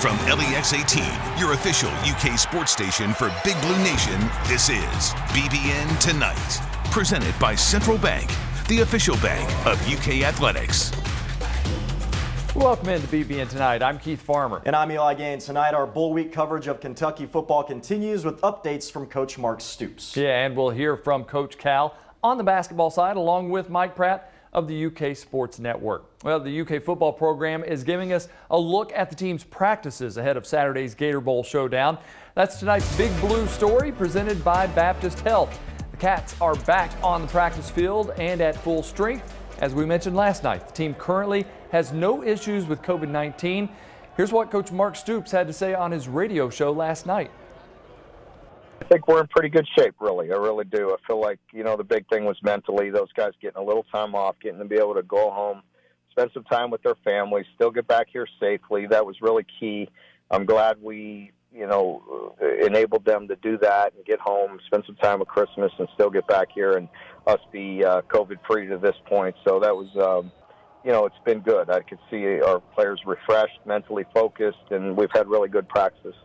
From LEX 18, your official UK sports station for Big Blue Nation, this is BBN Tonight. Presented by Central Bank, the official bank of UK Athletics. Welcome into BBN Tonight. I'm Keith Farmer. And I'm Eli Gaines. Tonight, our Bull Week coverage of Kentucky football continues with updates from Coach Mark Stoops. Yeah, and we'll hear from Coach Cal on the basketball side, along with Mike Pratt of the UK Sports Network. Well, the UK football program is giving us a look at the team's practices ahead of Saturday's Gator Bowl showdown. That's tonight's Big Blue story presented by Baptist Health. The Cats are back on the practice field and at full strength. As we mentioned last night, the team currently has no issues with COVID-19. Here's what Coach Mark Stoops had to say on his radio show last night. I think we're in pretty good shape, really. I really do. I feel like, the big thing was mentally, those guys getting a little time off, getting to be able to go home, spend some time with their families, still get back here safely. That was really key. I'm glad we, enabled them to do that and get home, spend some time with Christmas, and still get back here and us be COVID-free to this point. So that was, it's been good. I could see our players refreshed, mentally focused, and we've had really good practice.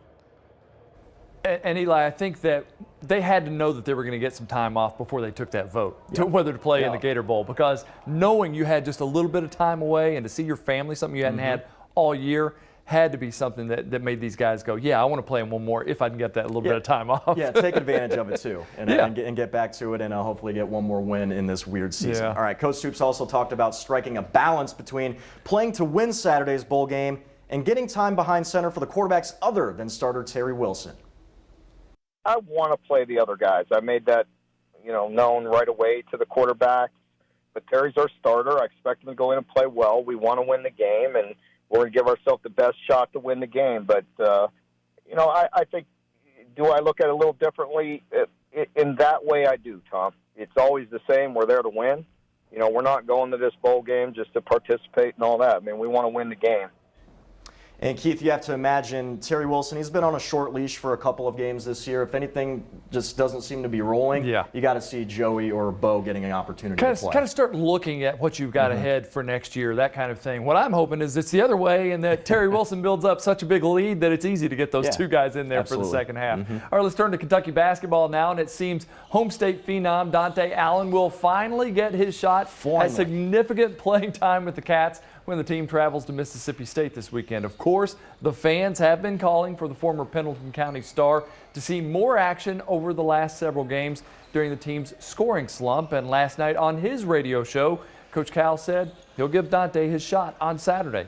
And Eli, I think that they had to know that they were going to get some time off before they took that vote to whether to play in the Gator Bowl, because knowing you had just a little bit of time away and to see your family, something you hadn't had all year, had to be something that made these guys go, yeah, I want to play in one more if I can get that little bit of time off. Yeah, take advantage of it too and get back to it and hopefully get one more win in this weird season. Yeah. All right, Coach Stoops also talked about striking a balance between playing to win Saturday's bowl game and getting time behind center for the quarterbacks other than starter Terry Wilson. I want to play the other guys. I made that, known right away to the quarterback. But Terry's our starter. I expect him to go in and play well. We want to win the game, and we're going to give ourselves the best shot to win the game. But, I think, do I look at it a little differently? In that way, I do, Tom. It's always the same. We're there to win. We're not going to this bowl game just to participate and all that. I mean, we want to win the game. And Keith, you have to imagine Terry Wilson, he's been on a short leash for a couple of games this year. If anything just doesn't seem to be rolling, you got to see Joey or Bo getting an opportunity to play. Kind of start looking at what you've got ahead for next year, that kind of thing. What I'm hoping is it's the other way, and that Terry Wilson builds up such a big lead that it's easy to get those two guys in there for the second half. All right, let's turn to Kentucky basketball now, and it seems home state phenom Dante Allen will finally get his shot at significant playing time with the Cats when the team travels to Mississippi State this weekend. Of course, the fans have been calling for the former Pendleton County star to see more action over the last several games during the team's scoring slump. And last night on his radio show, Coach Cal said he'll give Dante his shot on Saturday.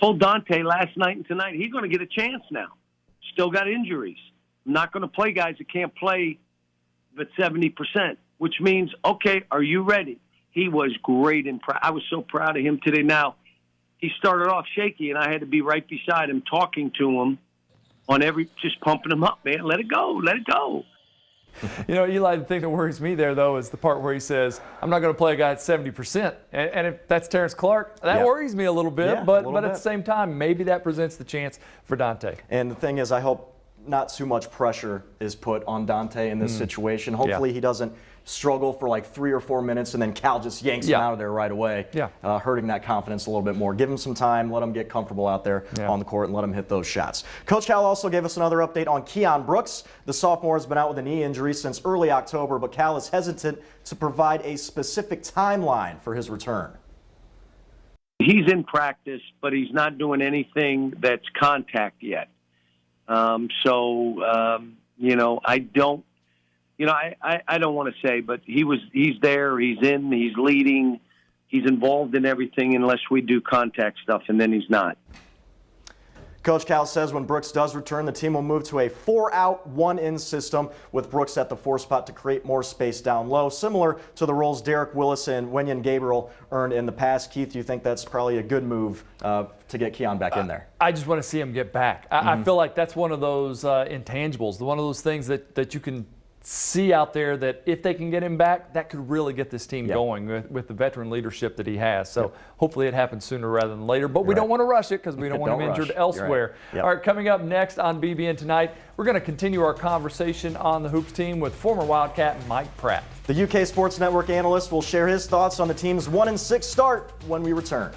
Told Dante last night and tonight he's going to get a chance now. Still got injuries. I'm not going to play guys that can't play but 70%, which means, okay, are you ready? He was great and I was so proud of him today. Now, he started off shaky, and I had to be right beside him talking to him on just pumping him up, man. Let it go. Let it go. Eli, the thing that worries me there, though, is the part where he says, I'm not going to play a guy at 70%. And if that's Terrence Clark, that worries me a little bit. But at the same time, maybe that presents the chance for Dante. And the thing is, I hope not too much pressure is put on Dante in this situation. Hopefully he doesn't struggle for like 3 or 4 minutes and then Cal just yanks him out of there right away, hurting that confidence a little bit more. Give him some time, let him get comfortable out there on the court, and let him hit those shots. Coach Cal also gave us another update on Keon Brooks. The sophomore has been out with a knee injury since early October, but Cal is hesitant to provide a specific timeline for his return. He's in practice, but he's not doing anything that's contact yet. I don't want to say, but he's there, he's in, he's leading, he's involved in everything unless we do contact stuff, and then he's not. Coach Cal says when Brooks does return, the team will move to a 4-out, 1-in system with Brooks at the 4 spot to create more space down low, similar to the roles Derek Willis and Wenyan Gabriel earned in the past. Keith, do you think that's probably a good move to get Keon back in there? I just want to see him get back. I feel like that's one of those intangibles, one of those things that you can see out there that if they can get him back, that could really get this team going with the veteran leadership that he has. So hopefully it happens sooner rather than later. But we don't want to rush it because we don't want him injured elsewhere. All right, coming up next on BBN Tonight, we're going to continue our conversation on the Hoops team with former Wildcat Mike Pratt. The UK Sports Network analyst will share his thoughts on the team's 1-6 start when we return.